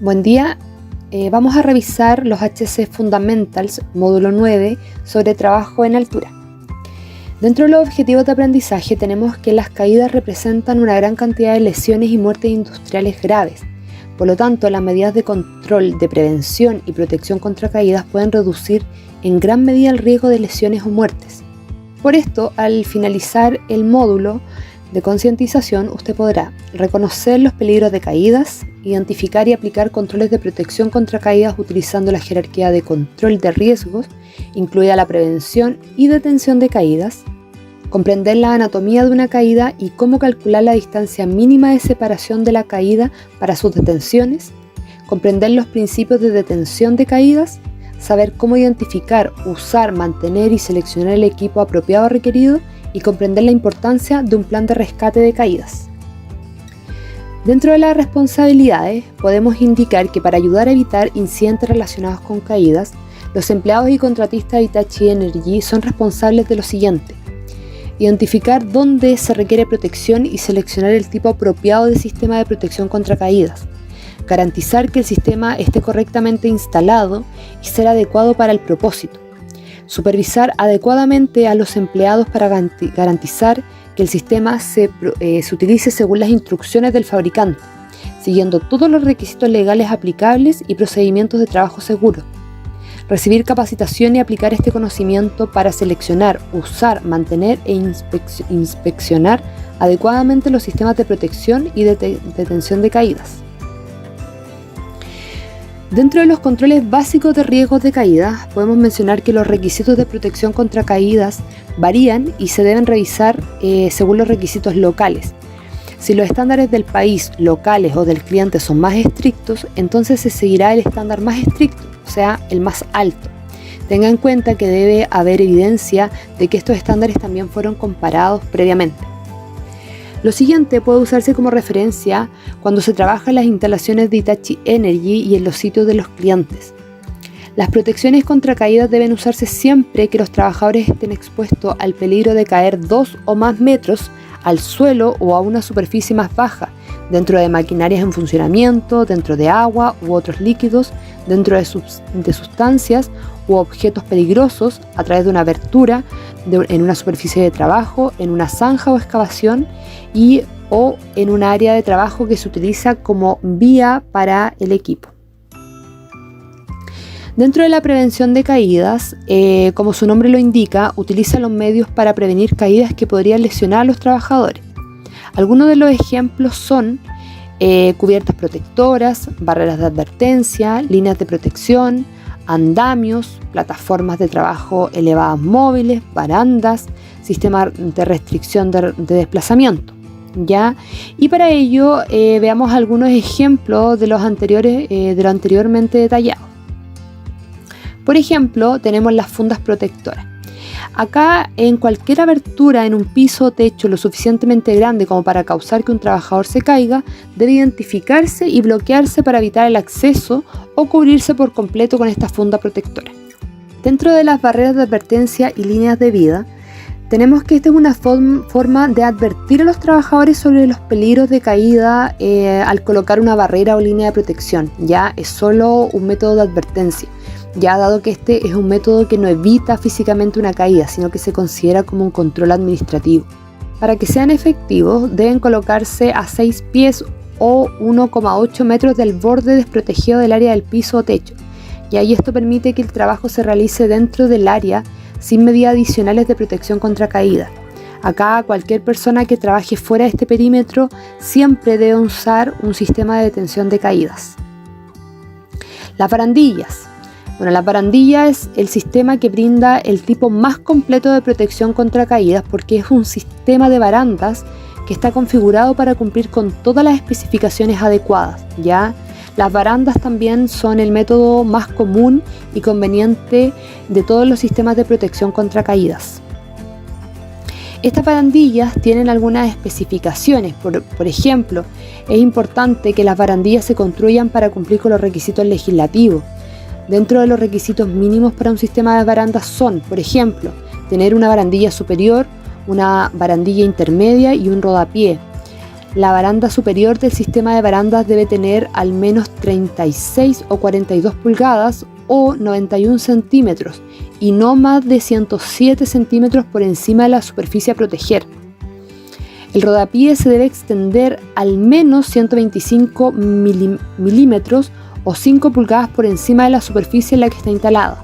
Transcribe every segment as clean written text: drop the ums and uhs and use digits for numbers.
Buen día, vamos a revisar los HC Fundamentals, módulo 9, sobre trabajo en altura. Dentro de los objetivos de aprendizaje tenemos que las caídas representan una gran cantidad de lesiones y muertes industriales graves. Por lo tanto, las medidas de control, de prevención y protección contra caídas pueden reducir en gran medida el riesgo de lesiones o muertes. Por esto, al finalizar el módulo de concientización, usted podrá reconocer los peligros de caídas, identificar y aplicar controles de protección contra caídas utilizando la jerarquía de control de riesgos, incluida la prevención y detención de caídas, comprender la anatomía de una caída y cómo calcular la distancia mínima de separación de la caída para sus detenciones, comprender los principios de detención de caídas, saber cómo identificar, usar, mantener y seleccionar el equipo apropiado requerido y comprender la importancia de un plan de rescate de caídas. Dentro de las responsabilidades, podemos indicar que para ayudar a evitar incidentes relacionados con caídas, los empleados y contratistas de Hitachi Energy son responsables de lo siguiente: identificar dónde se requiere protección y seleccionar el tipo apropiado de sistema de protección contra caídas, garantizar que el sistema esté correctamente instalado y ser adecuado para el propósito, supervisar adecuadamente a los empleados para garantizar que el sistema se utilice según las instrucciones del fabricante, siguiendo todos los requisitos legales aplicables y procedimientos de trabajo seguro. Recibir capacitación y aplicar este conocimiento para seleccionar, usar, mantener e inspeccionar adecuadamente los sistemas de protección y detención de caídas. Dentro de los controles básicos de riesgos de caída, podemos mencionar que los requisitos de protección contra caídas varían y se deben revisar según los requisitos locales. Si los estándares del país, locales o del cliente son más estrictos, entonces se seguirá el estándar más estricto, o sea, el más alto. Tenga en cuenta que debe haber evidencia de que estos estándares también fueron comparados previamente. Lo siguiente puede usarse como referencia cuando se trabaja en las instalaciones de Hitachi Energy y en los sitios de los clientes. Las protecciones contra caídas deben usarse siempre que los trabajadores estén expuestos al peligro de caer 2 o más metros al suelo o a una superficie más baja, dentro de maquinarias en funcionamiento, dentro de agua u otros líquidos, dentro de sustancias u objetos peligrosos, a través de una abertura en una superficie de trabajo, en una zanja o excavación o en un área de trabajo que se utiliza como vía para el equipo. Dentro de la prevención de caídas, como su nombre lo indica, utiliza los medios para prevenir caídas que podrían lesionar a los trabajadores. Algunos de los ejemplos son cubiertas protectoras, barreras de advertencia, líneas de protección, andamios, plataformas de trabajo elevadas móviles, barandas, sistemas de restricción de desplazamiento. ¿Ya? Y para ello veamos algunos ejemplos de lo anteriormente detallado. Por ejemplo, tenemos las fundas protectoras. Acá, en cualquier abertura en un piso o techo lo suficientemente grande como para causar que un trabajador se caiga, debe identificarse y bloquearse para evitar el acceso o cubrirse por completo con esta funda protectora. Dentro de las barreras de advertencia y líneas de vida, tenemos que esta es una forma de advertir a los trabajadores sobre los peligros de caída al colocar una barrera o línea de protección. Ya es solo un método de advertencia, ya dado que este es un método que no evita físicamente una caída, sino que se considera como un control administrativo. Para que sean efectivos, deben colocarse a 6 pies o 1,8 metros del borde desprotegido del área del piso o techo, y ahí esto permite que el trabajo se realice dentro del área sin medidas adicionales de protección contra caída. Acá cualquier persona que trabaje fuera de este perímetro siempre debe usar un sistema de detención de caídas. Las barandillas. La barandilla es el sistema que brinda el tipo más completo de protección contra caídas porque es un sistema de barandas que está configurado para cumplir con todas las especificaciones adecuadas, ¿ya? Las barandas también son el método más común y conveniente de todos los sistemas de protección contra caídas. Estas barandillas tienen algunas especificaciones. Por ejemplo, es importante que las barandillas se construyan para cumplir con los requisitos legislativos. Dentro de los requisitos mínimos para un sistema de barandas son, por ejemplo, tener una barandilla superior, una barandilla intermedia y un rodapié. la baranda superior del sistema de barandas debe tener al menos 36 o 42 pulgadas o 91 centímetros y no más de 107 centímetros por encima de la superficie a proteger. El rodapié se debe extender al menos 125 milímetros o 5 pulgadas por encima de la superficie en la que está instalada.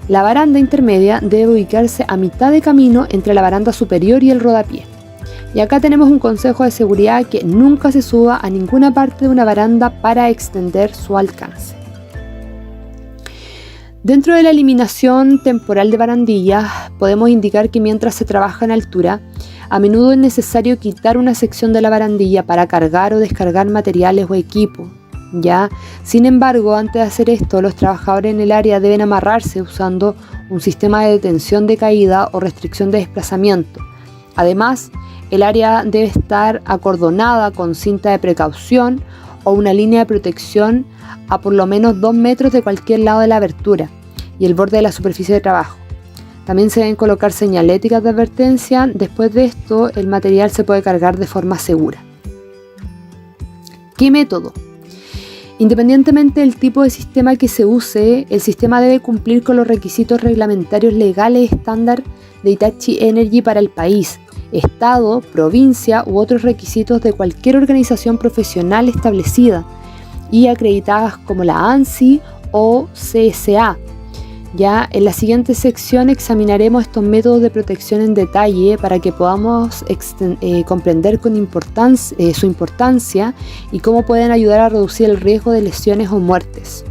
La baranda intermedia debe ubicarse a mitad de camino entre la baranda superior y el rodapié. Y acá tenemos un consejo de seguridad: que nunca se suba a ninguna parte de una baranda para extender su alcance. Dentro de la eliminación temporal de barandillas, podemos indicar que mientras se trabaja en altura, a menudo es necesario quitar una sección de la barandilla para cargar o descargar materiales o equipo. ¿Ya? Sin embargo, antes de hacer esto, los trabajadores en el área deben amarrarse usando un sistema de detención de caída o restricción de desplazamiento. Además, el área debe estar acordonada con cinta de precaución o una línea de protección a por lo menos 2 metros de cualquier lado de la abertura y el borde de la superficie de trabajo. También se deben colocar señaléticas de advertencia. Después de esto, el material se puede cargar de forma segura. ¿Qué método? Independientemente del tipo de sistema que se use, el sistema debe cumplir con los requisitos reglamentarios legales estándar de Hitachi Energy para el país, estado, provincia u otros requisitos de cualquier organización profesional establecida y acreditadas como la ANSI o CSA. Ya en la siguiente sección examinaremos estos métodos de protección en detalle para que podamos comprender su importancia y cómo pueden ayudar a reducir el riesgo de lesiones o muertes.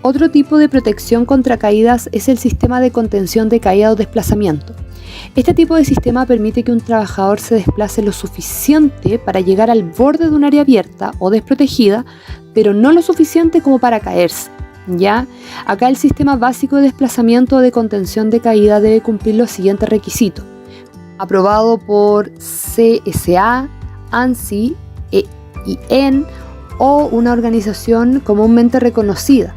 Otro tipo de protección contra caídas es el sistema de contención de caída o desplazamiento. Este tipo de sistema permite que un trabajador se desplace lo suficiente para llegar al borde de un área abierta o desprotegida, pero no lo suficiente como para caerse. ¿Ya? Acá el sistema básico de desplazamiento o de contención de caída debe cumplir los siguientes requisitos: aprobado por CSA, ANSI, EIN o una organización comúnmente reconocida.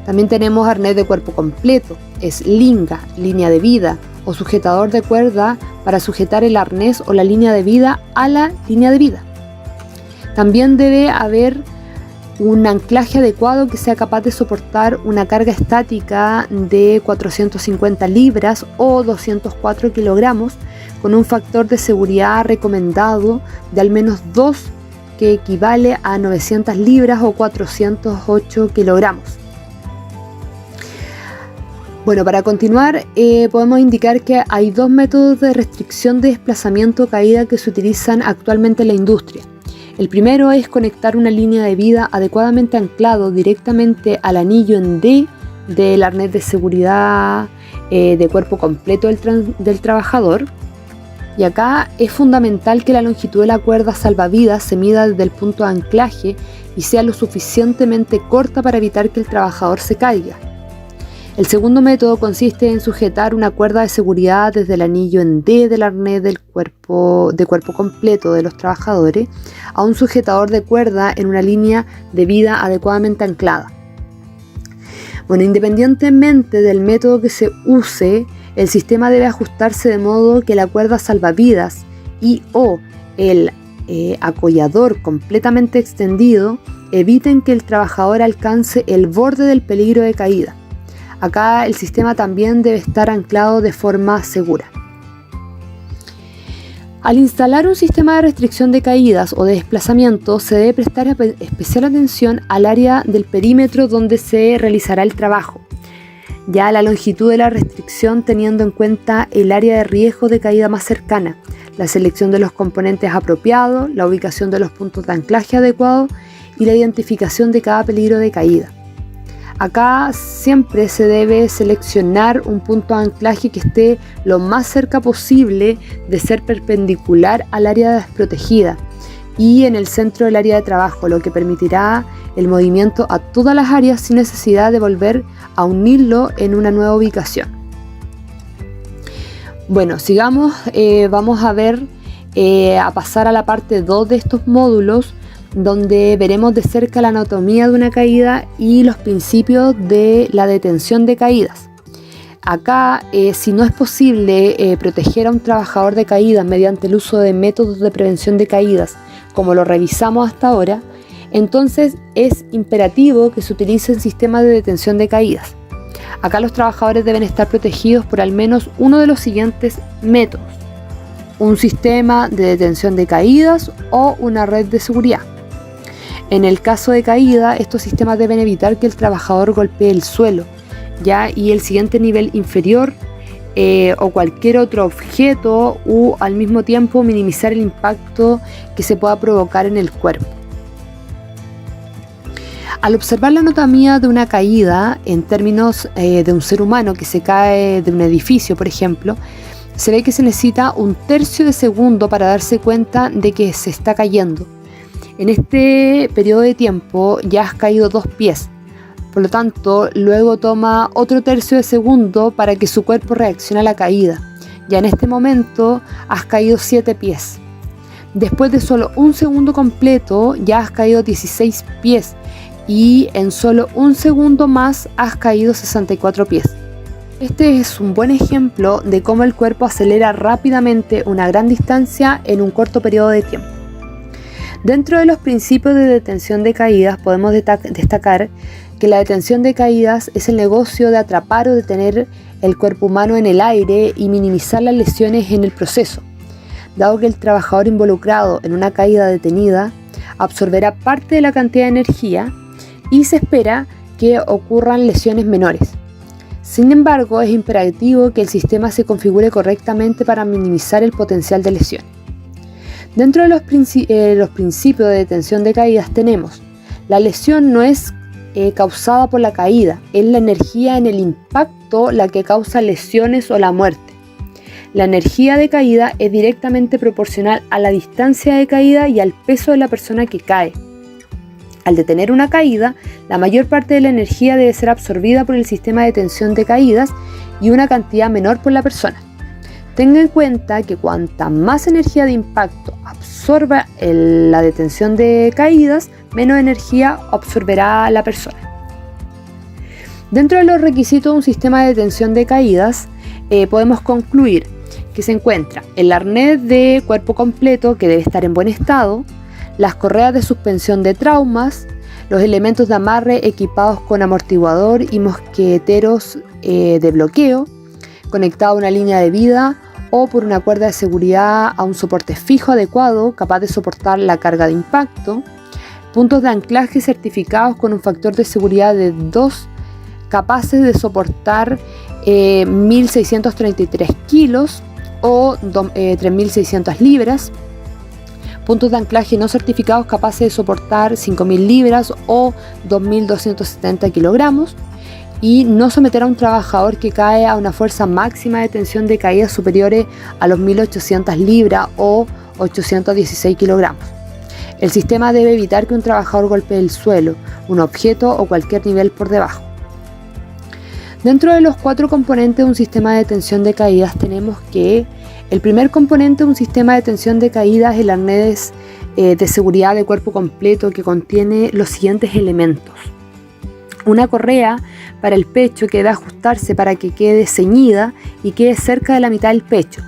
También tenemos arnés de cuerpo completo, eslinga, línea de vida o sujetador de cuerda para sujetar el arnés o la línea de vida a la línea de vida. También debe haber un anclaje adecuado que sea capaz de soportar una carga estática de 450 libras o 204 kilogramos con un factor de seguridad recomendado de al menos 2, que equivale a 900 libras o 408 kilogramos. Bueno, para continuar, podemos indicar que hay 2 métodos de restricción de desplazamiento o caída que se utilizan actualmente en la industria. El primero es conectar una línea de vida adecuadamente anclado directamente al anillo en D del arnés de seguridad de cuerpo completo del trabajador. Y acá es fundamental que la longitud de la cuerda salvavidas se mida desde el punto de anclaje y sea lo suficientemente corta para evitar que el trabajador se caiga. El segundo método consiste en sujetar una cuerda de seguridad desde el anillo en D del arnés de cuerpo completo de los trabajadores a un sujetador de cuerda en una línea de vida adecuadamente anclada. Bueno, independientemente del método que se use, el sistema debe ajustarse de modo que la cuerda salvavidas y o el acollador completamente extendido eviten que el trabajador alcance el borde del peligro de caída. Acá el sistema también debe estar anclado de forma segura. Al instalar un sistema de restricción de caídas o de desplazamiento, se debe prestar especial atención al área del perímetro donde se realizará el trabajo. Ya la longitud de la restricción teniendo en cuenta el área de riesgo de caída más cercana, la selección de los componentes apropiados, la ubicación de los puntos de anclaje adecuados y la identificación de cada peligro de caída. Acá siempre se debe seleccionar un punto de anclaje que esté lo más cerca posible de ser perpendicular al área desprotegida y en el centro del área de trabajo, lo que permitirá el movimiento a todas las áreas sin necesidad de volver a unirlo en una nueva ubicación. Bueno, sigamos, vamos a ver, a pasar a la parte 2 de estos módulos, donde veremos de cerca la anatomía de una caída y los principios de la detención de caídas. Acá, si no es posible proteger a un trabajador de caídas mediante el uso de métodos de prevención de caídas, como lo revisamos hasta ahora, entonces es imperativo que se utilicen sistemas de detención de caídas. Acá los trabajadores deben estar protegidos por al menos uno de los siguientes métodos: un sistema de detención de caídas o una red de seguridad. En el caso de caída, estos sistemas deben evitar que el trabajador golpee el suelo, ¿ya? Y el siguiente nivel inferior o cualquier otro objeto, o al mismo tiempo minimizar el impacto que se pueda provocar en el cuerpo. Al observar la anatomía de una caída en términos de un ser humano que se cae de un edificio, por ejemplo, se ve que se necesita 1/3 de segundo para darse cuenta de que se está cayendo. En este periodo de tiempo ya has caído 2 pies. Por lo tanto, luego toma otro 1/3 de segundo para que su cuerpo reaccione a la caída. Ya en este momento has caído 7 pies. Después de solo un segundo completo, ya has caído 16 pies. Y en solo un segundo más has caído 64 pies. Este es un buen ejemplo de cómo el cuerpo acelera rápidamente una gran distancia en un corto periodo de tiempo. Dentro de los principios de detención de caídas podemos destacar que la detención de caídas es el negocio de atrapar o detener el cuerpo humano en el aire y minimizar las lesiones en el proceso. Dado que el trabajador involucrado en una caída detenida absorberá parte de la cantidad de energía y se espera que ocurran lesiones menores. Sin embargo, es imperativo que el sistema se configure correctamente para minimizar el potencial de lesión. Dentro de los principios de detención de caídas tenemos: la lesión no es causada por la caída, es la energía en el impacto la que causa lesiones o la muerte. La energía de caída es directamente proporcional a la distancia de caída y al peso de la persona que cae. Al detener una caída, la mayor parte de la energía debe ser absorbida por el sistema de detención de caídas y una cantidad menor por la persona. Tenga en cuenta que cuanta más energía de impacto absorba la detención de caídas, menos energía absorberá la persona. Dentro de los requisitos de un sistema de detención de caídas, podemos concluir que se encuentra el arnés de cuerpo completo, que debe estar en buen estado, las correas de suspensión de traumas, los elementos de amarre equipados con amortiguador y mosqueteros de bloqueo, conectado a una línea de vida o por una cuerda de seguridad a un soporte fijo adecuado, capaz de soportar la carga de impacto, puntos de anclaje certificados con un factor de seguridad de 2, capaces de soportar 1.633 kilos o 3.600 libras, puntos de anclaje no certificados capaces de soportar 5.000 libras o 2.270 kilogramos, y no someter a un trabajador que cae a una fuerza máxima de tensión de caída superiores a los 1.800 libras o 816 kilogramos. El sistema debe evitar que un trabajador golpee el suelo, un objeto o cualquier nivel por debajo. Dentro de los 4 componentes de un sistema de detención de caídas tenemos que el primer componente de un sistema de detención de caídas es el arnés de seguridad de cuerpo completo, que contiene los siguientes elementos: una correa para el pecho que debe ajustarse para que quede ceñida y quede cerca de la mitad del pecho.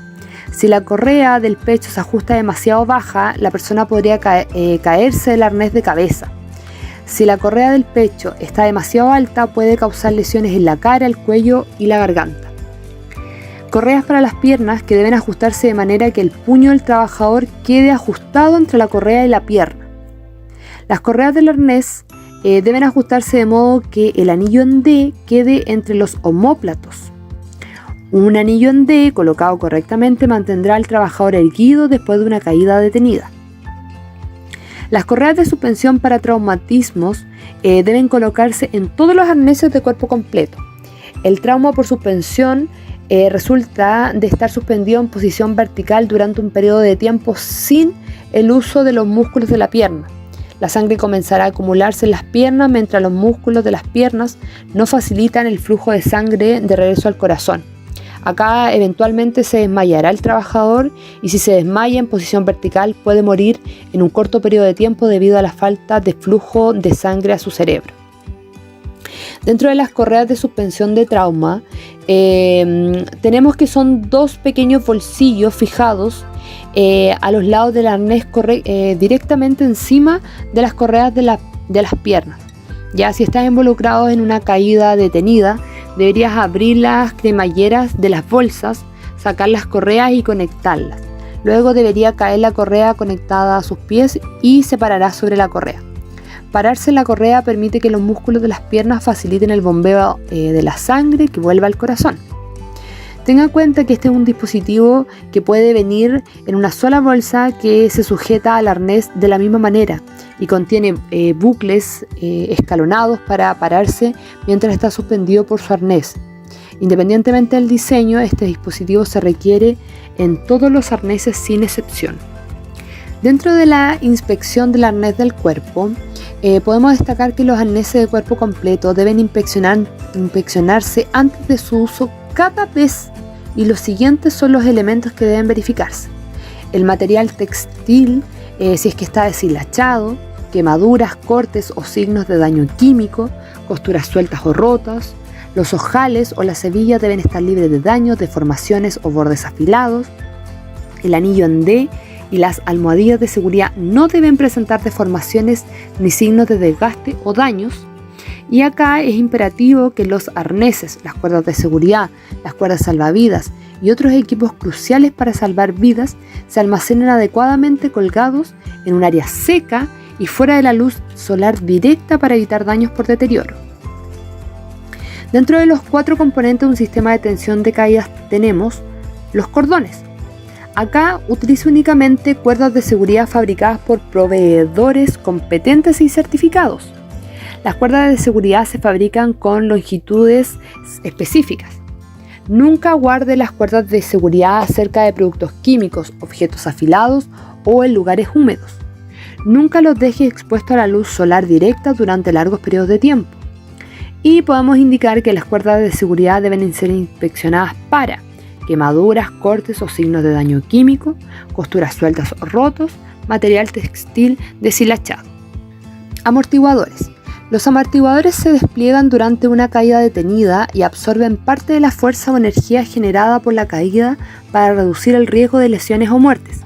Si la correa del pecho se ajusta demasiado baja, la persona podría caerse del arnés de cabeza. Si la correa del pecho está demasiado alta, puede causar lesiones en la cara, el cuello y la garganta. Correas para las piernas, que deben ajustarse de manera que el puño del trabajador quede ajustado entre la correa y la pierna. Las correas del arnés deben ajustarse de modo que el anillo en D quede entre los omóplatos. Un anillo en D colocado correctamente mantendrá al trabajador erguido después de una caída detenida. Las correas de suspensión para traumatismos deben colocarse en todos los arneses de cuerpo completo. El trauma por suspensión resulta de estar suspendido en posición vertical durante un periodo de tiempo sin el uso de los músculos de la pierna. La sangre comenzará a acumularse en las piernas mientras los músculos de las piernas no facilitan el flujo de sangre de regreso al corazón. Acá eventualmente se desmayará el trabajador, y si se desmaya en posición vertical puede morir en un corto periodo de tiempo debido a la falta de flujo de sangre a su cerebro. Dentro de las correas de suspensión de trauma, tenemos que son dos pequeños bolsillos fijados a los lados del arnés directamente encima de las correas de las piernas. Ya si estás involucrado en una caída detenida, deberías abrir las cremalleras de las bolsas, sacar las correas y conectarlas. Luego debería caer la correa conectada a sus pies y se parará sobre la correa. Pararse en la correa permite que los músculos de las piernas faciliten el bombeo de la sangre que vuelva al corazón. Tenga en cuenta que este es un dispositivo que puede venir en una sola bolsa que se sujeta al arnés de la misma manera y contiene bucles escalonados para pararse mientras está suspendido por su arnés. Independientemente del diseño, este dispositivo se requiere en todos los arneses sin excepción. Dentro de la inspección del arnés del cuerpo, podemos destacar que los arneses de cuerpo completo deben inspeccionarse antes de su uso cada vez, y los siguientes son los elementos que deben verificarse: el material textil, si es que está deshilachado, quemaduras, cortes o signos de daño químico, costuras sueltas o rotas. Los ojales o las hebillas deben estar libres de daños, deformaciones o bordes afilados. El anillo en D y las almohadillas de seguridad no deben presentar deformaciones ni signos de desgaste o daños. Y acá es imperativo que los arneses, las cuerdas de seguridad, las cuerdas salvavidas y otros equipos cruciales para salvar vidas se almacenen adecuadamente colgados en un área seca y fuera de la luz solar directa para evitar daños por deterioro. Dentro de los 4 componentes de un sistema de detención de caídas tenemos los cordones. Acá utilizo únicamente cuerdas de seguridad fabricadas por proveedores competentes y certificados. Las cuerdas de seguridad se fabrican con longitudes específicas. Nunca guarde las cuerdas de seguridad cerca de productos químicos, objetos afilados o en lugares húmedos. Nunca los deje expuestos a la luz solar directa durante largos periodos de tiempo. Y podemos indicar que las cuerdas de seguridad deben ser inspeccionadas para quemaduras, cortes o signos de daño químico, costuras sueltas o rotos, material textil deshilachado. Amortiguadores. Los amortiguadores se despliegan durante una caída detenida y absorben parte de la fuerza o energía generada por la caída para reducir el riesgo de lesiones o muertes.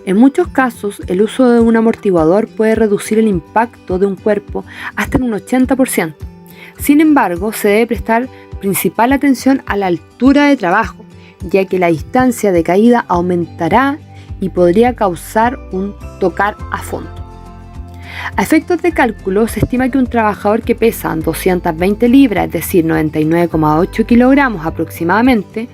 En muchos casos, el uso de un amortiguador puede reducir el impacto de un cuerpo hasta en un 80%. Sin embargo, se debe prestar principal atención a la altura de trabajo, ya que la distancia de caída aumentará y podría causar un tocar a fondo. A efectos de cálculo, se estima que un trabajador que pesa 220 libras, es decir, 99,8 kilogramos aproximadamente,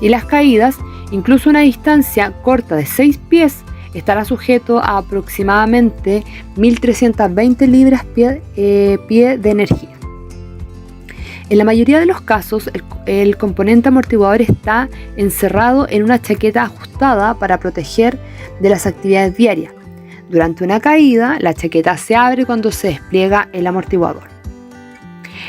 y las caídas, incluso una distancia corta de 6 pies, estará sujeto a aproximadamente 1.320 libras pie de energía. En la mayoría de los casos, el componente amortiguador está encerrado en una chaqueta ajustada para proteger de las actividades diarias. Durante una caída, la chaqueta se abre cuando se despliega el amortiguador.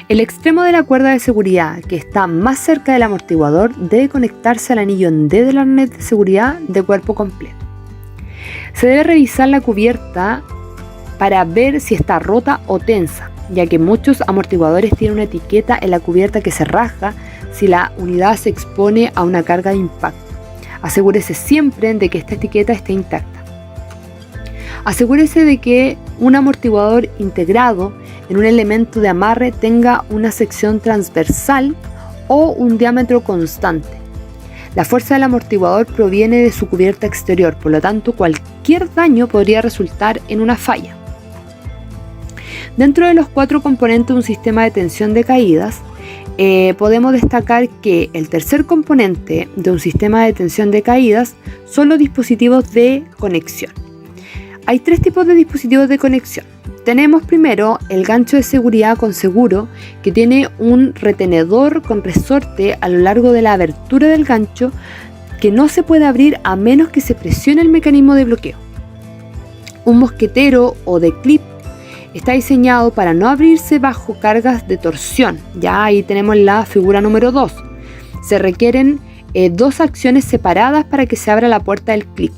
El extremo de la cuerda de seguridad que está más cerca del amortiguador debe conectarse al anillo en D del arnés de seguridad de cuerpo completo. Se debe revisar la cubierta para ver si está rota o tensa, ya que muchos amortiguadores tienen una etiqueta en la cubierta que se rasga si la unidad se expone a una carga de impacto. Asegúrese siempre de que esta etiqueta esté intacta. Asegúrese de que un amortiguador integrado en un elemento de amarre tenga una sección transversal o un diámetro constante. La fuerza del amortiguador proviene de su cubierta exterior, por lo tanto cualquier daño podría resultar en una falla. Dentro de los 4 componentes de un sistema de detención de caídas, podemos destacar que el tercer componente de un sistema de detención de caídas son los dispositivos de conexión. Hay 3 tipos de dispositivos de conexión. Tenemos primero el gancho de seguridad con seguro, que tiene un retenedor con resorte a lo largo de la abertura del gancho que no se puede abrir a menos que se presione el mecanismo de bloqueo. Un mosquetero o de clip está diseñado para no abrirse bajo cargas de torsión. Ya ahí tenemos la figura número 2. Se requieren 2 acciones separadas para que se abra la puerta del clip.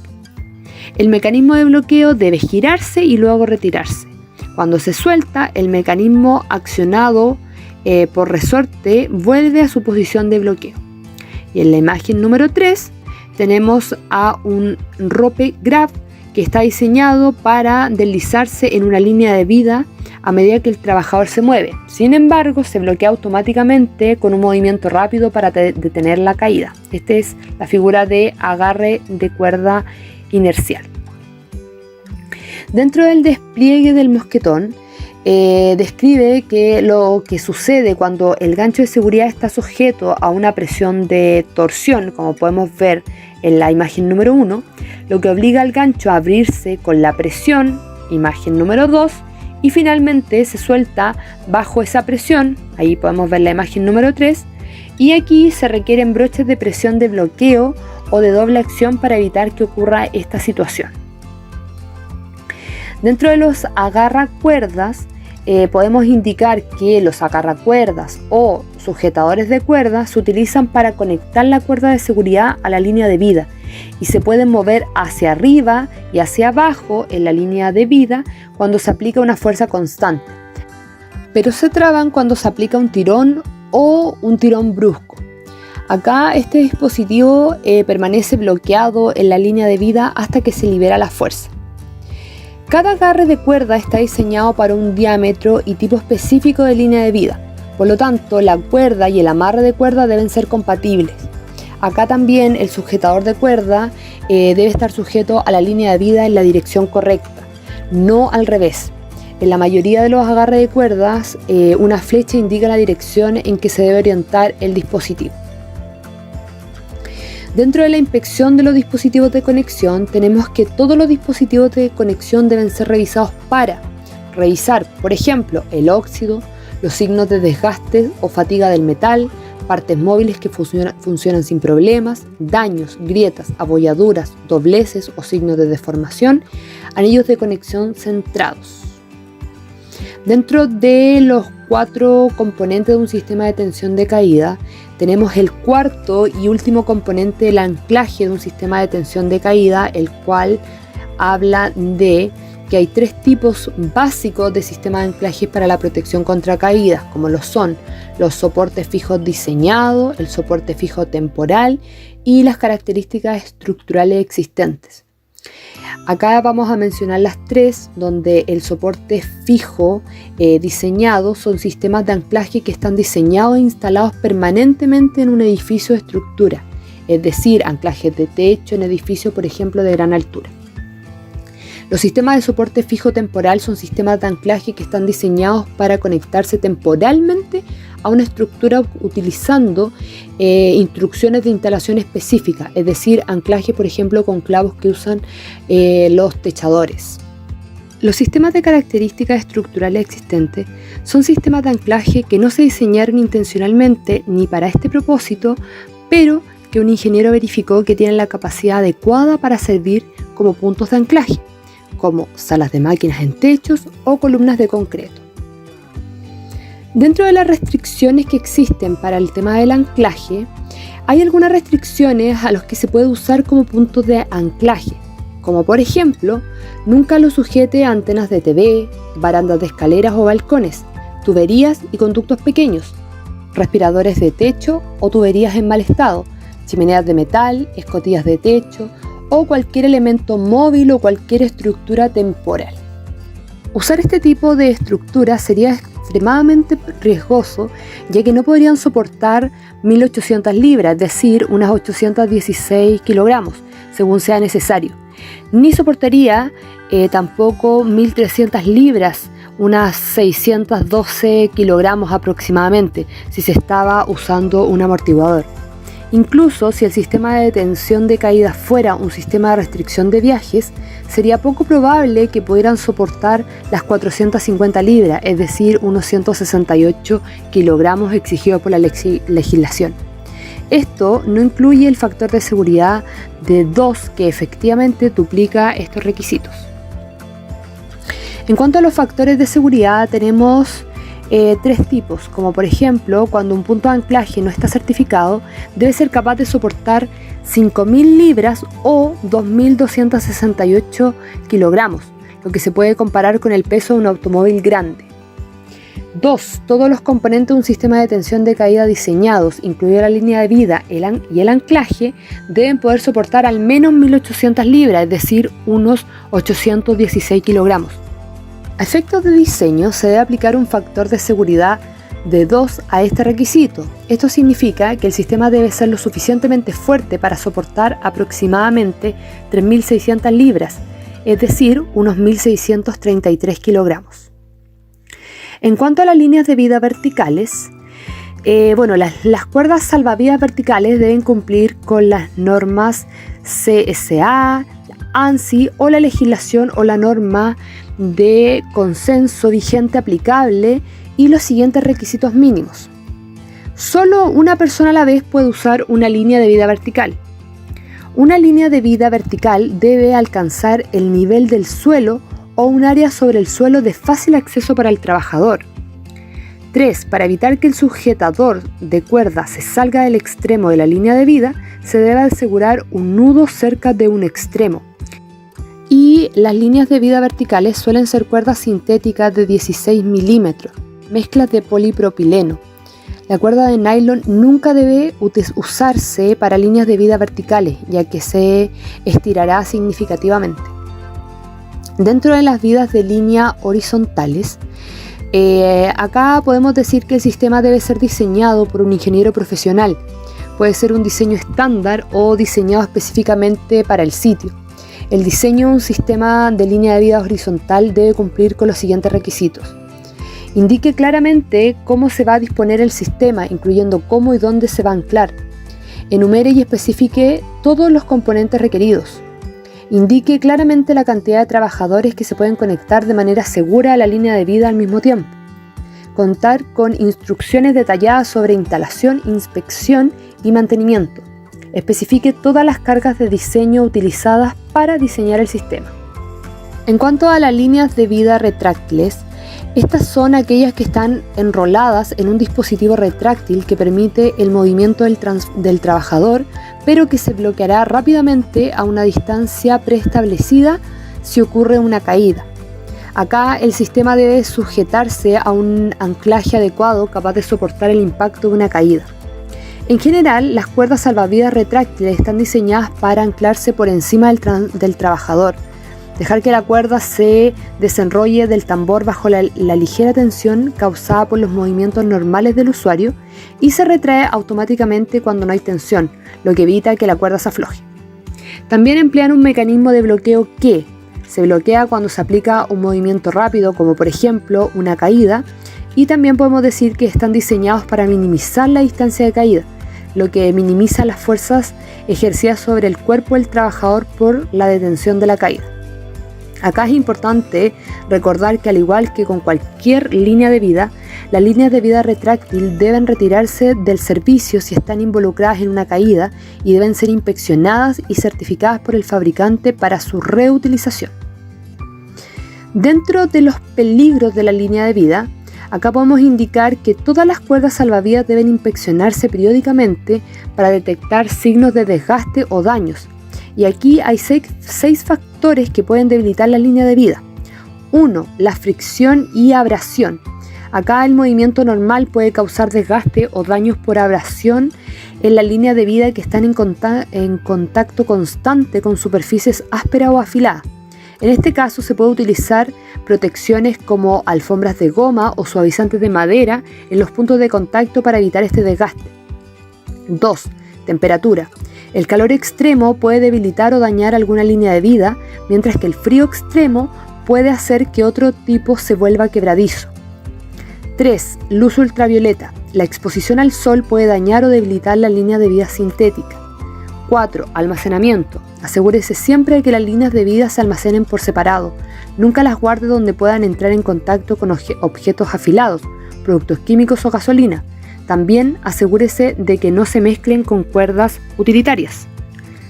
El mecanismo de bloqueo debe girarse y luego retirarse. Cuando se suelta, el mecanismo accionado por resorte vuelve a su posición de bloqueo. Y en la imagen número 3 tenemos a un rope grab que está diseñado para deslizarse en una línea de vida a medida que el trabajador se mueve. Sin embargo, se bloquea automáticamente con un movimiento rápido para detener la caída. Esta es la figura de agarre de cuerda inercial. Dentro del despliegue del mosquetón, describe que lo que sucede cuando el gancho de seguridad está sujeto a una presión de torsión, como podemos ver en la imagen número 1, lo que obliga al gancho a abrirse con la presión, imagen número 2, y finalmente se suelta bajo esa presión, ahí podemos ver la imagen número 3, y aquí se requieren broches de presión de bloqueo o de doble acción para evitar que ocurra esta situación. Dentro de los agarracuerdas, podemos indicar que los agarracuerdas o sujetadores de cuerdas se utilizan para conectar la cuerda de seguridad a la línea de vida y se pueden mover hacia arriba y hacia abajo en la línea de vida cuando se aplica una fuerza constante, pero se traban cuando se aplica un tirón o un tirón brusco. Acá este dispositivo permanece bloqueado en la línea de vida hasta que se libera la fuerza. Cada agarre de cuerda está diseñado para un diámetro y tipo específico de línea de vida, por lo tanto la cuerda y el amarre de cuerda deben ser compatibles. Acá también el sujetador de cuerda debe estar sujeto a la línea de vida en la dirección correcta, no al revés. En la mayoría de los agarres de cuerdas, una flecha indica la dirección en que se debe orientar el dispositivo. Dentro de la inspección de los dispositivos de conexión, tenemos que todos los dispositivos de conexión deben ser revisados para revisar, por ejemplo, el óxido, los signos de desgaste o fatiga del metal, partes móviles que funcionan sin problemas, daños, grietas, abolladuras, dobleces o signos de deformación, anillos de conexión centrados. Dentro de los 4 componentes de un sistema de tensión de caída, tenemos el cuarto y último componente del anclaje de un sistema de tensión de caída, el cual habla de que hay 3 tipos básicos de sistema de anclaje para la protección contra caídas, como lo son los soportes fijos diseñados, el soporte fijo temporal y las características estructurales existentes. Acá vamos a mencionar las 3, donde el soporte fijo diseñado son sistemas de anclaje que están diseñados e instalados permanentemente en un edificio de estructura, es decir, anclajes de techo en edificios, por ejemplo, de gran altura. Los sistemas de soporte fijo temporal son sistemas de anclaje que están diseñados para conectarse temporalmente a una estructura utilizando instrucciones de instalación específicas, es decir, anclaje, por ejemplo, con clavos que usan los techadores. Los sistemas de características estructurales existentes son sistemas de anclaje que no se diseñaron intencionalmente ni para este propósito, pero que un ingeniero verificó que tienen la capacidad adecuada para servir como puntos de anclaje, como salas de máquinas en techos o columnas de concreto. Dentro de las restricciones que existen para el tema del anclaje, hay algunas restricciones a los que se puede usar como puntos de anclaje, como por ejemplo, nunca lo sujete a antenas de TV, barandas de escaleras o balcones, tuberías y conductos pequeños, respiradores de techo o tuberías en mal estado, chimeneas de metal, escotillas de techo o cualquier elemento móvil o cualquier estructura temporal. Usar este tipo de estructuras sería extremadamente riesgoso, ya que no podrían soportar 1800 libras, es decir, unas 816 kilogramos, según sea necesario. Ni soportaría tampoco 1300 libras, unas 612 kilogramos aproximadamente, si se estaba usando un amortiguador. Incluso si el sistema de detención de caída fuera un sistema de restricción de viajes, sería poco probable que pudieran soportar las 450 libras, es decir, unos 168 kilogramos exigidos por la legislación. Esto no incluye el factor de seguridad de 2, que efectivamente duplica estos requisitos. En cuanto a los factores de seguridad, tenemos 3 tipos, como por ejemplo, cuando un punto de anclaje no está certificado, debe ser capaz de soportar 5.000 libras o 2.268 kilogramos, lo que se puede comparar con el peso de un automóvil grande. 2. Todos los componentes de un sistema de detención de caída diseñados, incluida la línea de vida y el anclaje, deben poder soportar al menos 1.800 libras, es decir, unos 816 kilogramos. A efectos de diseño, se debe aplicar un factor de seguridad de 2 a este requisito. Esto significa que el sistema debe ser lo suficientemente fuerte para soportar aproximadamente 3.600 libras, es decir, unos 1.633 kilogramos. En cuanto a las líneas de vida verticales, las cuerdas salvavidas verticales deben cumplir con las normas CSA, ANSI o la legislación o la norma de consenso vigente aplicable y los siguientes requisitos mínimos. Solo una persona a la vez puede usar una línea de vida vertical. Una línea de vida vertical debe alcanzar el nivel del suelo o un área sobre el suelo de fácil acceso para el trabajador. 3. Para evitar que el sujetador de cuerda se salga del extremo de la línea de vida, se debe asegurar un nudo cerca de un extremo. Y las líneas de vida verticales suelen ser cuerdas sintéticas de 16 milímetros, mezclas de polipropileno. La cuerda de nylon nunca debe usarse para líneas de vida verticales, ya que se estirará significativamente. Dentro de las vidas de línea horizontales, acá podemos decir que el sistema debe ser diseñado por un ingeniero profesional. Puede ser un diseño estándar o diseñado específicamente para el sitio. El diseño de un sistema de línea de vida horizontal debe cumplir con los siguientes requisitos. Indique claramente cómo se va a disponer el sistema, incluyendo cómo y dónde se va a anclar. Enumere y especifique todos los componentes requeridos. Indique claramente la cantidad de trabajadores que se pueden conectar de manera segura a la línea de vida al mismo tiempo. Contar con instrucciones detalladas sobre instalación, inspección y mantenimiento. Especifique todas las cargas de diseño utilizadas para diseñar el sistema. En cuanto a las líneas de vida retráctiles, estas son aquellas que están enroladas en un dispositivo retráctil que permite el movimiento del trabajador, pero que se bloqueará rápidamente a una distancia preestablecida si ocurre una caída. Acá el sistema debe sujetarse a un anclaje adecuado capaz de soportar el impacto de una caída. En general, las cuerdas salvavidas retráctiles están diseñadas para anclarse por encima del trabajador, dejar que la cuerda se desenrolle del tambor bajo la ligera tensión causada por los movimientos normales del usuario y se retrae automáticamente cuando no hay tensión, lo que evita que la cuerda se afloje. También emplean un mecanismo de bloqueo que se bloquea cuando se aplica un movimiento rápido, como por ejemplo una caída, y también podemos decir que están diseñados para minimizar la distancia de caída, lo que minimiza las fuerzas ejercidas sobre el cuerpo del trabajador por la detención de la caída. Acá es importante recordar que al igual que con cualquier línea de vida, las líneas de vida retráctil deben retirarse del servicio si están involucradas en una caída y deben ser inspeccionadas y certificadas por el fabricante para su reutilización. Dentro de los peligros de la línea de vida, acá podemos indicar que todas las cuerdas salvavidas deben inspeccionarse periódicamente para detectar signos de desgaste o daños. Y aquí hay 6 factores que pueden debilitar la línea de vida. 1. La fricción y abrasión. Acá el movimiento normal puede causar desgaste o daños por abrasión en la línea de vida que están en contacto constante con superficies ásperas o afiladas. En este caso se puede utilizar protecciones como alfombras de goma o suavizantes de madera en los puntos de contacto para evitar este desgaste. 2. Temperatura. El calor extremo puede debilitar o dañar alguna línea de vida, mientras que el frío extremo puede hacer que otro tipo se vuelva quebradizo. 3. Luz ultravioleta. La exposición al sol puede dañar o debilitar la línea de vida sintética. 4. Almacenamiento. Asegúrese siempre de que las líneas de vida se almacenen por separado. Nunca las guarde donde puedan entrar en contacto con objetos afilados, productos químicos o gasolina. También asegúrese de que no se mezclen con cuerdas utilitarias.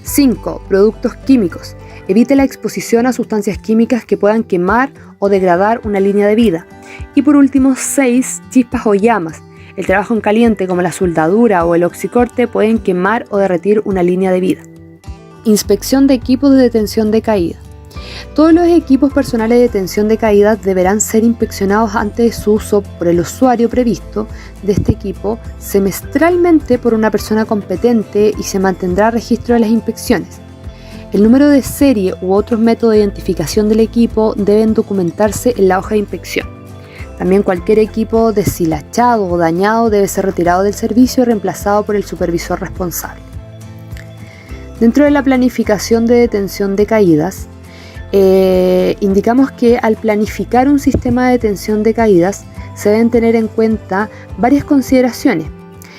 5. Productos químicos. Evite la exposición a sustancias químicas que puedan quemar o degradar una línea de vida. Y por último, 6. Chispas o llamas. El trabajo en caliente como la soldadura o el oxicorte pueden quemar o derretir una línea de vida. Inspección de equipos de detención de caída. Todos los equipos personales de detención de caídas deberán ser inspeccionados antes de su uso por el usuario previsto de este equipo semestralmente por una persona competente y se mantendrá registro de las inspecciones. El número de serie u otros métodos de identificación del equipo deben documentarse en la hoja de inspección. También cualquier equipo deshilachado o dañado debe ser retirado del servicio y reemplazado por el supervisor responsable. Dentro de la planificación de detención de caídas, indicamos que al planificar un sistema de detención de caídas se deben tener en cuenta varias consideraciones,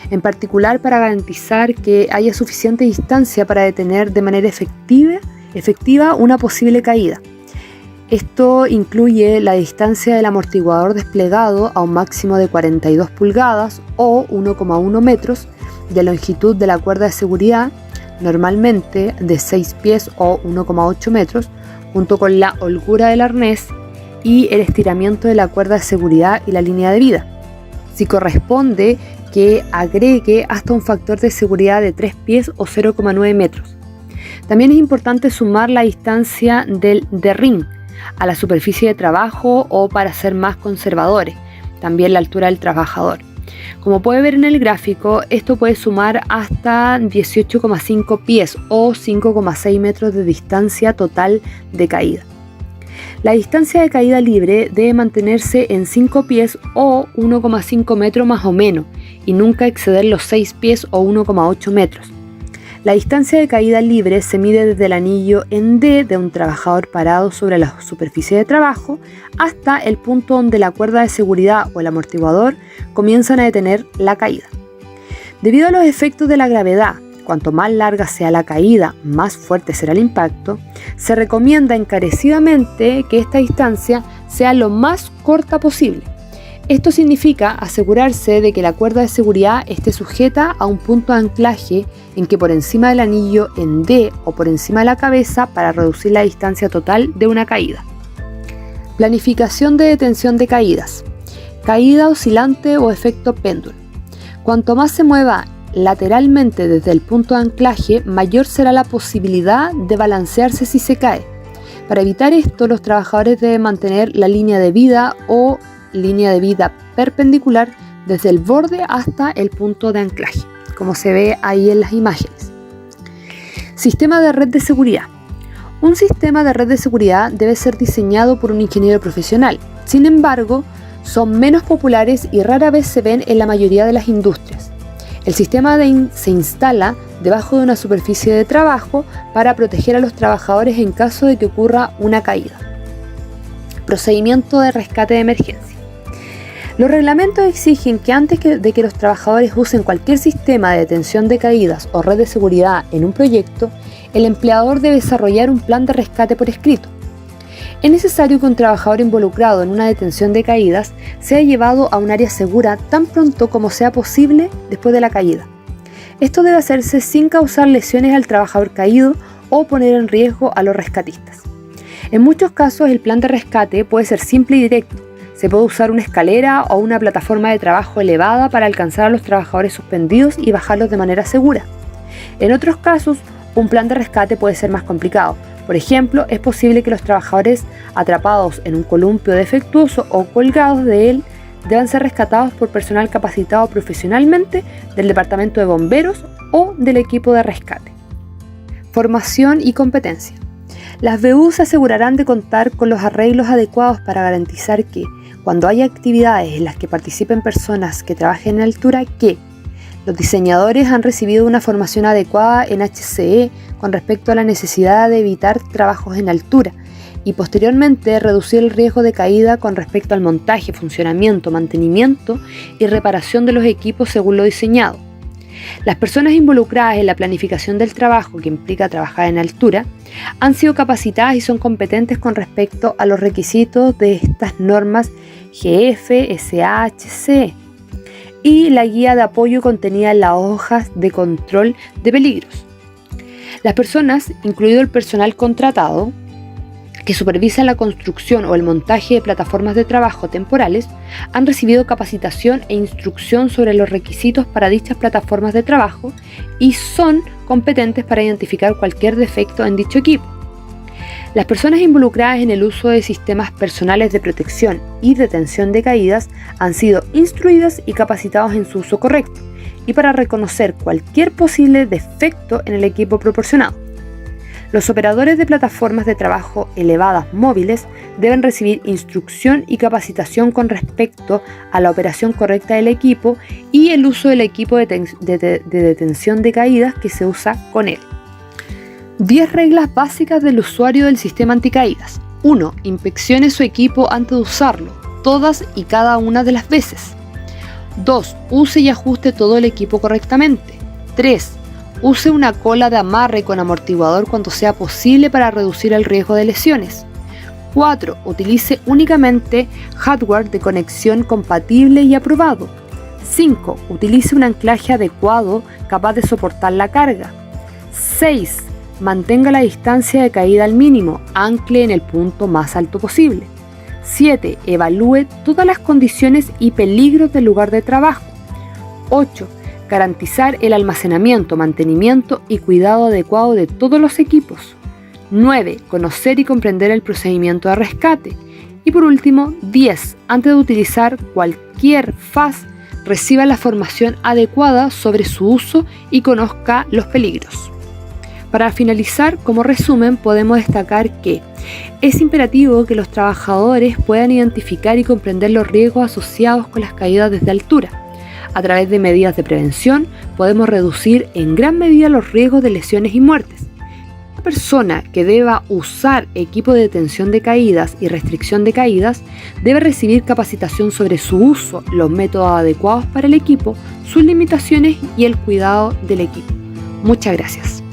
en particular para garantizar que haya suficiente distancia para detener de manera efectiva una posible caída. Esto incluye la distancia del amortiguador desplegado a un máximo de 42 pulgadas o 1,1 metros de longitud de la cuerda de seguridad, normalmente de 6 pies o 1,8 metros, junto con la holgura del arnés y el estiramiento de la cuerda de seguridad y la línea de vida. Si corresponde, que agregue hasta un factor de seguridad de 3 pies o 0,9 metros. También es importante sumar la distancia del ring a la superficie de trabajo o, para ser más conservadores, también la altura del trabajador. Como puede ver en el gráfico, esto puede sumar hasta 18,5 pies o 5,6 metros de distancia total de caída. La distancia de caída libre debe mantenerse en 5 pies o 1,5 metros más o menos y nunca exceder los 6 pies o 1,8 metros. La distancia de caída libre se mide desde el anillo en D de un trabajador parado sobre la superficie de trabajo hasta el punto donde la cuerda de seguridad o el amortiguador comienzan a detener la caída. Debido a los efectos de la gravedad, cuanto más larga sea la caída, más fuerte será el impacto, se recomienda encarecidamente que esta distancia sea lo más corta posible. Esto significa asegurarse de que la cuerda de seguridad esté sujeta a un punto de anclaje en que por encima del anillo en D o por encima de la cabeza para reducir la distancia total de una caída. Planificación de detención de caídas. Caída oscilante o efecto péndulo. Cuanto más se mueva lateralmente desde el punto de anclaje, mayor será la posibilidad de balancearse si se cae. Para evitar esto, los trabajadores deben mantener la línea de vida o línea de vida perpendicular desde el borde hasta el punto de anclaje, como se ve ahí en las imágenes. Sistema de red de seguridad. Un sistema de red de seguridad debe ser diseñado por un ingeniero profesional. Sin embargo, son menos populares y rara vez se ven en la mayoría de las industrias. El sistema se instala debajo de una superficie de trabajo para proteger a los trabajadores en caso de que ocurra una caída. Procedimiento de rescate de emergencia. Los reglamentos exigen que antes de que los trabajadores usen cualquier sistema de detención de caídas o red de seguridad en un proyecto, el empleador debe desarrollar un plan de rescate por escrito. Es necesario que un trabajador involucrado en una detención de caídas sea llevado a un área segura tan pronto como sea posible después de la caída. Esto debe hacerse sin causar lesiones al trabajador caído o poner en riesgo a los rescatistas. En muchos casos, el plan de rescate puede ser simple y directo. Se puede usar una escalera o una plataforma de trabajo elevada para alcanzar a los trabajadores suspendidos y bajarlos de manera segura. En otros casos, un plan de rescate puede ser más complicado. Por ejemplo, es posible que los trabajadores atrapados en un columpio defectuoso o colgados de él deban ser rescatados por personal capacitado profesionalmente del departamento de bomberos o del equipo de rescate. Formación y competencia. Las BU se asegurarán de contar con los arreglos adecuados para garantizar que, cuando haya actividades en las que participen personas que trabajen en altura, los diseñadores han recibido una formación adecuada en HSE con respecto a la necesidad de evitar trabajos en altura y posteriormente reducir el riesgo de caída con respecto al montaje, funcionamiento, mantenimiento y reparación de los equipos según lo diseñado. Las personas involucradas en la planificación del trabajo, que implica trabajar en altura, han sido capacitadas y son competentes con respecto a los requisitos de estas normas GF, SAHC y la guía de apoyo contenida en las hojas de control de peligros. Las personas, incluido el personal contratado, que supervisan la construcción o el montaje de plataformas de trabajo temporales, han recibido capacitación e instrucción sobre los requisitos para dichas plataformas de trabajo y son competentes para identificar cualquier defecto en dicho equipo. Las personas involucradas en el uso de sistemas personales de protección y detención de caídas han sido instruidas y capacitados en su uso correcto y para reconocer cualquier posible defecto en el equipo proporcionado. Los operadores de plataformas de trabajo elevadas móviles deben recibir instrucción y capacitación con respecto a la operación correcta del equipo y el uso del equipo de detención de caídas que se usa con él. 10 reglas básicas del usuario del sistema anticaídas. 1. Inspeccione su equipo antes de usarlo, todas y cada una de las veces. 2. Use y ajuste todo el equipo correctamente. 3. Use una cola de amarre con amortiguador cuando sea posible para reducir el riesgo de lesiones. 4. Utilice únicamente hardware de conexión compatible y aprobado. 5. Utilice un anclaje adecuado capaz de soportar la carga. 6. Mantenga la distancia de caída al mínimo, ancle en el punto más alto posible. 7. Evalúe todas las condiciones y peligros del lugar de trabajo. 8. Garantizar el almacenamiento, mantenimiento y cuidado adecuado de todos los equipos. 9. Conocer y comprender el procedimiento de rescate. Y por último, 10. Antes de utilizar cualquier FAS, reciba la formación adecuada sobre su uso y conozca los peligros. Para finalizar, como resumen, podemos destacar que es imperativo que los trabajadores puedan identificar y comprender los riesgos asociados con las caídas desde altura. A través de medidas de prevención podemos reducir en gran medida los riesgos de lesiones y muertes. La persona que deba usar equipo de detención de caídas y restricción de caídas debe recibir capacitación sobre su uso, los métodos adecuados para el equipo, sus limitaciones y el cuidado del equipo. Muchas gracias.